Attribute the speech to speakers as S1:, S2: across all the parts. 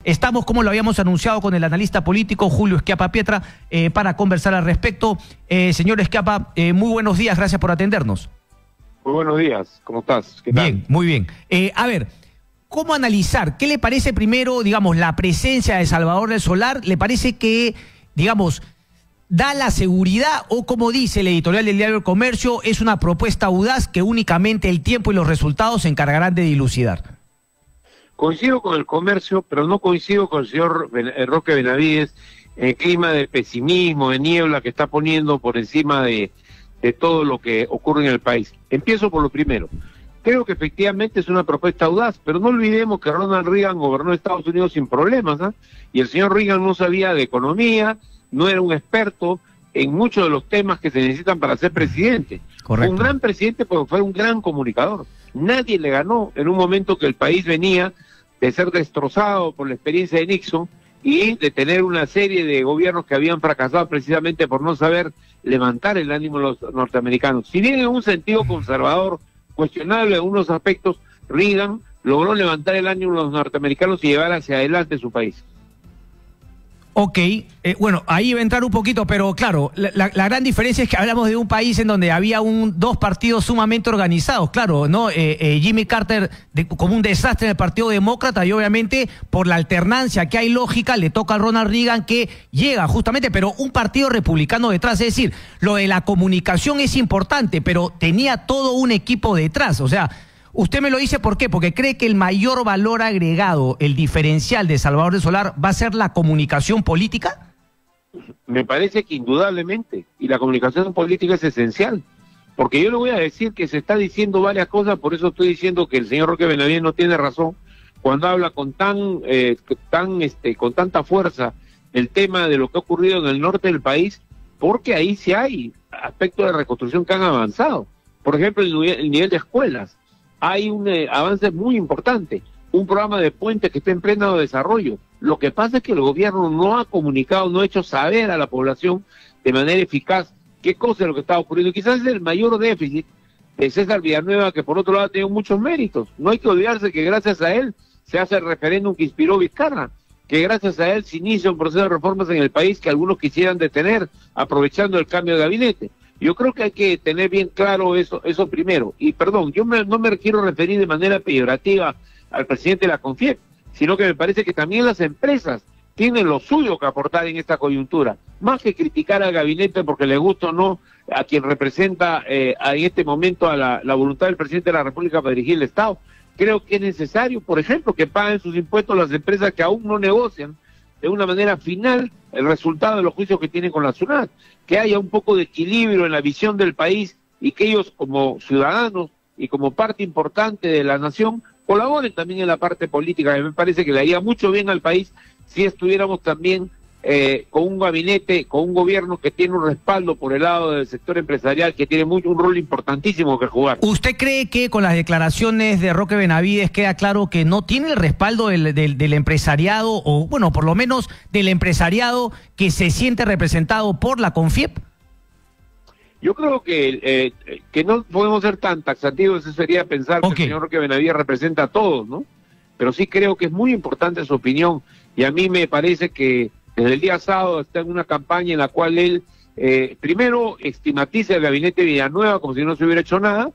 S1: Estamos, como lo habíamos anunciado, con el analista político Julio Schiappa Pietra para conversar al respecto. Señor Schiappa, muy buenos días, gracias por atendernos.
S2: Muy buenos días, ¿cómo estás? ¿Qué tal?
S1: Bien, muy bien. A ver, ¿cómo analizar? ¿Qué le parece primero, digamos, la presencia de Salvador del Solar? ¿Le parece que, digamos, da la seguridad o, como dice el editorial del diario El Comercio, es una propuesta audaz que únicamente el tiempo y los resultados se encargarán de dilucidar?
S2: Coincido con El Comercio, pero no coincido con el señor Roque Benavides en el clima de pesimismo, de niebla que está poniendo por encima de todo lo que ocurre en el país. Empiezo por lo primero. Creo que efectivamente es una propuesta audaz, pero no olvidemos que Ronald Reagan gobernó Estados Unidos sin problemas, ¿eh? Y el señor Reagan no sabía de economía, no era un experto en muchos de los temas que se necesitan para ser presidente.
S1: Correcto.
S2: Fue un gran presidente porque fue un gran comunicador. Nadie le ganó en un momento que el país venía de ser destrozado por la experiencia de Nixon y de tener una serie de gobiernos que habían fracasado precisamente por no saber levantar el ánimo de los norteamericanos. Si bien en un sentido conservador, cuestionable en algunos aspectos, Reagan logró levantar el ánimo de los norteamericanos y llevar hacia adelante su país.
S1: Ok, bueno, ahí va a entrar un poquito, pero claro, la gran diferencia es que hablamos de un país en donde había dos partidos sumamente organizados, claro, ¿no? Jimmy Carter como un desastre en el Partido Demócrata y obviamente por la alternancia que hay lógica le toca a Ronald Reagan que llega justamente, pero un partido republicano detrás, es decir, lo de la comunicación es importante, pero tenía todo un equipo detrás, o sea, usted me lo dice, ¿por qué? Porque cree que el mayor valor agregado, el diferencial de Salvador del Solar, ¿va a ser la comunicación política?
S2: Me parece que indudablemente, y la comunicación política es esencial, porque yo le voy a decir que se está diciendo varias cosas, por eso estoy diciendo que el señor Roque Benavides no tiene razón, cuando habla con tanta fuerza el tema de lo que ha ocurrido en el norte del país, porque ahí sí hay aspectos de reconstrucción que han avanzado. Por ejemplo, el nivel de escuelas. Hay un avance muy importante, un programa de puentes que está en pleno desarrollo. Lo que pasa es que el gobierno no ha comunicado, no ha hecho saber a la población de manera eficaz qué cosa es lo que está ocurriendo. Y quizás es el mayor déficit de César Villanueva, que por otro lado ha tenido muchos méritos. No hay que olvidarse que gracias a él se hace el referéndum que inspiró Vizcarra, que gracias a él se inicia un proceso de reformas en el país que algunos quisieran detener, aprovechando el cambio de gabinete. Yo creo que hay que tener bien claro eso primero. Y perdón, yo no me quiero referir de manera peyorativa al presidente de la CONFIEP, sino que me parece que también las empresas tienen lo suyo que aportar en esta coyuntura. Más que criticar al gabinete porque le gusta o no a quien representa en este momento a la voluntad del presidente de la República para dirigir el Estado, creo que es necesario, por ejemplo, que paguen sus impuestos las empresas que aún no negocian de una manera final el resultado de los juicios que tienen con la SUNAT, que haya un poco de equilibrio en la visión del país y que ellos como ciudadanos y como parte importante de la nación colaboren también en la parte política, que me parece que le haría mucho bien al país si estuviéramos también con un gabinete, con un gobierno que tiene un respaldo por el lado del sector empresarial, que tiene un rol importantísimo que jugar.
S1: ¿Usted cree que con las declaraciones de Roque Benavides queda claro que no tiene el respaldo del empresariado, o bueno, por lo menos del empresariado que se siente representado por la CONFIEP?
S2: Yo creo que no podemos ser tan taxativos, eso sería pensar que el señor Roque Benavides representa a todos, ¿no? Pero sí creo que es muy importante su opinión, y a mí me parece que desde el día sábado está en una campaña en la cual él primero estigmatiza el gabinete Villanueva como si no se hubiera hecho nada,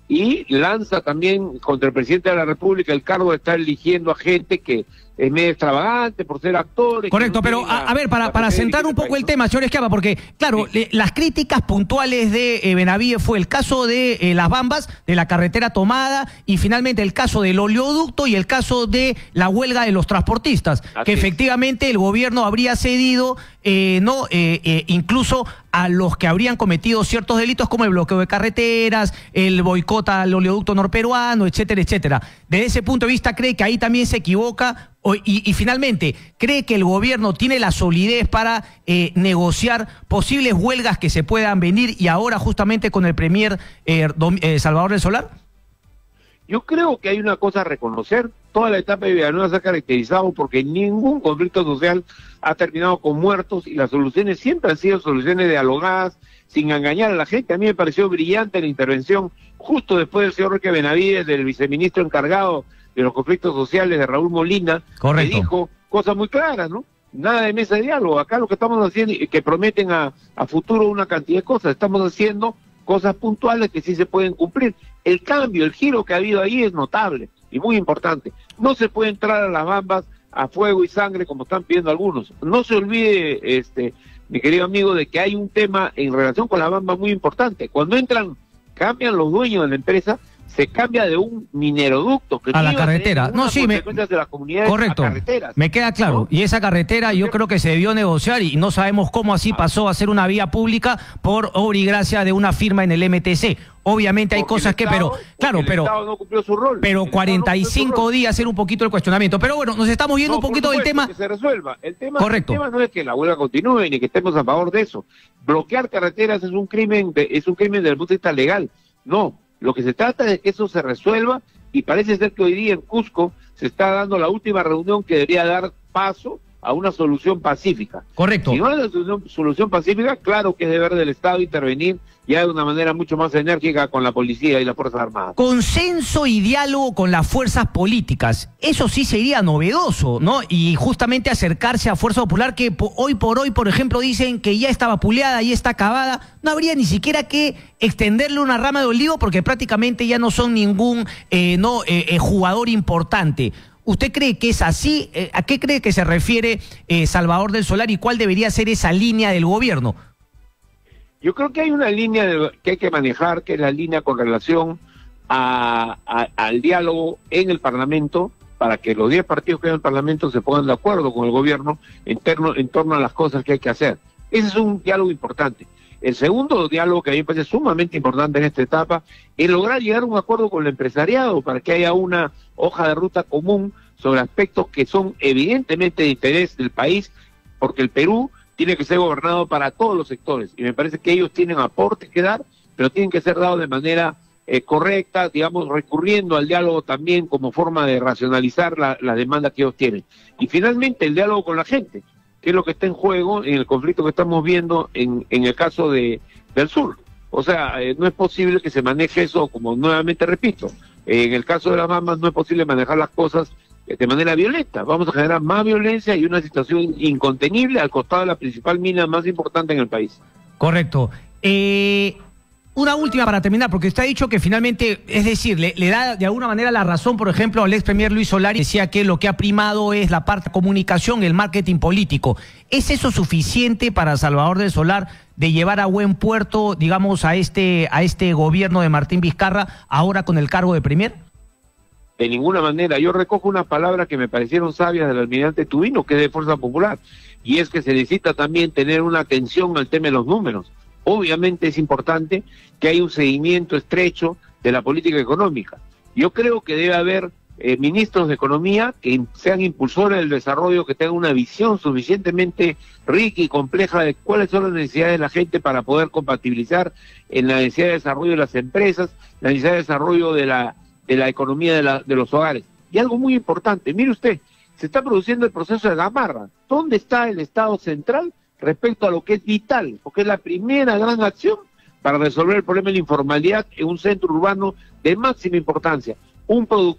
S2: y lanza también contra el presidente de la República el cargo de estar eligiendo a gente que es medio extravagante por ser actores.
S1: Correcto, pero a ver, para centrar un poco el tema, señor Schiappa, porque claro, sí, las críticas puntuales de Benavides fue el caso de Las Bambas, de la carretera tomada, y finalmente el caso del oleoducto y el caso de la huelga de los transportistas, que efectivamente el gobierno habría cedido incluso a los que habrían cometido ciertos delitos como el bloqueo de carreteras, el boicot al oleoducto norperuano, etcétera, etcétera. Desde ese punto de vista, ¿cree que ahí también se equivoca? Y finalmente, ¿cree que el gobierno tiene la solidez para negociar posibles huelgas que se puedan venir y ahora justamente con el premier Salvador del Solar?
S2: Yo creo que hay una cosa a reconocer. Toda la etapa de Villanueva se ha caracterizado porque ningún conflicto social ha terminado con muertos y las soluciones siempre han sido soluciones dialogadas, sin engañar a la gente. A mí me pareció brillante la intervención justo después del señor Roque Benavides, del viceministro encargado de los conflictos sociales, de Raúl Molina, que dijo cosas muy claras, ¿no? Nada de mesa de diálogo. Acá lo que estamos haciendo, que prometen a futuro una cantidad de cosas, estamos haciendo cosas puntuales que sí se pueden cumplir. El cambio, el giro que ha habido ahí es notable y muy importante. No se puede entrar a las bambas a fuego y sangre como están pidiendo algunos. No se olvide, mi querido amigo, de que hay un tema en relación con la bamba muy importante. Cuando entran, cambian los dueños de la empresa, se cambia de un mineroducto que
S1: a la carretera. No, sí,
S2: de las comunidades
S1: correcto.
S2: A carreteras.
S1: Me queda claro. ¿No? Y esa carretera yo creo que se debió negociar y no sabemos cómo así pasó a ser una vía pública por obra y gracia de una firma en el MTC. Obviamente hay cosas que, pero claro, pero
S2: el Estado no cumplió su rol.
S1: Pero 45 días era un poquito el cuestionamiento. Pero bueno, nos estamos yendo un poquito del tema.
S2: Que se resuelva.
S1: Correcto.
S2: El tema no es que la huelga continúe ni que estemos a favor de eso. Bloquear carreteras es un crimen, desde el punto de vista legal. No. Lo que se trata es que eso se resuelva y parece ser que hoy día en Cusco se está dando la última reunión que debería dar paso a una solución pacífica.
S1: Correcto.
S2: Si no hay una solución pacífica, claro que es deber del Estado intervenir ya de una manera mucho más enérgica con la policía y las Fuerzas Armadas.
S1: Consenso y diálogo con las fuerzas políticas, eso sí sería novedoso, ¿no? Y justamente acercarse a Fuerza Popular, que hoy por hoy, por ejemplo, dicen que ya está vapuleada, ya está acabada, no habría ni siquiera que extenderle una rama de olivo porque prácticamente ya no son ningún jugador importante. ¿Usted cree que es así? ¿A qué cree que se refiere Salvador del Solar y cuál debería ser esa línea del gobierno?
S2: Yo creo que hay una línea que hay que manejar, que es la línea con relación al diálogo en el Parlamento, para que los 10 partidos que hay en el Parlamento se pongan de acuerdo con el gobierno en torno a las cosas que hay que hacer. Ese es un diálogo importante. El segundo diálogo que a mí me parece sumamente importante en esta etapa es lograr llegar a un acuerdo con el empresariado para que haya una hoja de ruta común sobre aspectos que son evidentemente de interés del país, porque el Perú tiene que ser gobernado para todos los sectores y me parece que ellos tienen aportes que dar, pero tienen que ser dados de manera correcta, digamos, recurriendo al diálogo también como forma de racionalizar las demandas que ellos tienen. Y finalmente el diálogo con la gente, que es lo que está en juego en el conflicto que estamos viendo en el caso del sur. O sea, no es posible que se maneje eso, como nuevamente repito, en el caso de las mamas no es posible manejar las cosas de manera violenta. Vamos a generar más violencia y una situación incontenible al costado de la principal mina más importante en el país.
S1: Correcto. Una última para terminar, porque usted ha dicho que finalmente, es decir, le da de alguna manera la razón, por ejemplo, al ex premier Luis Solari, decía que lo que ha primado es la parte de comunicación, el marketing político. ¿Es eso suficiente para Salvador del Solar de llevar a buen puerto, digamos, a este gobierno de Martín Vizcarra, ahora con el cargo de premier?
S2: De ninguna manera. Yo recojo unas palabras que me parecieron sabias del almirante Tubino, que es de Fuerza Popular, y es que se necesita también tener una atención al tema de los números. Obviamente es importante que haya un seguimiento estrecho de la política económica. Yo creo que debe haber ministros de Economía que sean impulsores del desarrollo, que tengan una visión suficientemente rica y compleja de cuáles son las necesidades de la gente para poder compatibilizar en la necesidad de desarrollo de las empresas, la necesidad de desarrollo de la economía de los hogares. Y algo muy importante, mire usted, se está produciendo el proceso de Gamarra. ¿Dónde está el Estado central respecto a lo que es vital? Porque es la primera gran acción para resolver el problema de la informalidad en un centro urbano de máxima importancia. Un productor